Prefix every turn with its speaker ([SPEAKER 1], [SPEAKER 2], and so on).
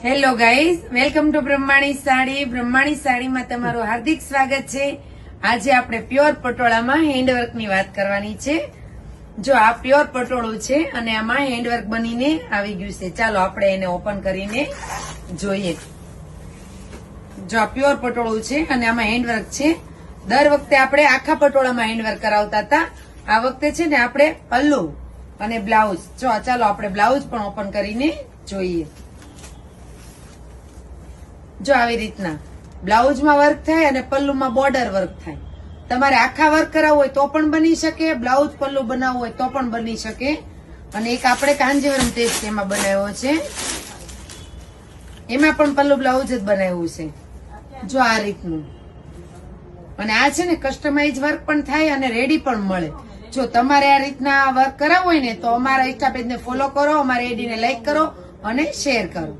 [SPEAKER 1] Hello guys, welcome to Brahmani sari. Brahmani સાડીમાં તમારું હાર્દિક સ્વાગત છે. આજે આપણે પ્યોર પટોળામાં હેન્ડવર્કની વાત કરવાની છે. જો આ પ્યોર પટોળું છે અને આમાં હેન્ડવર્ક બનીને આવી ગયું છે. ચાલો આપણે એને ઓપન કરીને જોઈએ. જો આ પ્યોર પટોળું છે અને આમાં હેન્ડવર્ક છે. દર વખતે આપણે આખા પટોળામાં હેન્ડવર્ક કરાવતા હતા. આ વખતે છે ને આપણે પલ્લુ અને બ્લાઉઝ. ચાલો આપણે બ્લાઉઝ પણ ઓપન કરીને જોઈએ. જો આવી રીતના બ્લાઉઝમાં વર્ક થાય અને પલ્લુમાં બોર્ડર વર્ક થાય. તમારે આખા વર્ક કરાવવું હોય તો પણ બની શકે, બ્લાઉઝ પલ્લુ બનાવવું હોય તો પણ બની શકે. અને એક આપણે કાંજીવરમ ટેસ્ટ એમાં બનાવ્યો છે, એમાં પણ પલ્લુ બ્લાઉઝ જ બનાવ્યું છે. જો આ રીતનું. અને આ છે ને કસ્ટમાઇઝ વર્ક પણ થાય અને રેડી પણ મળે. જો તમારે આ રીતના વર્ક કરાવવું હોય ને તો અમારા ઇન્સ્ટા પેજને ફોલો કરો, અમારા એડીને લાઈક કરો અને શેર કરો.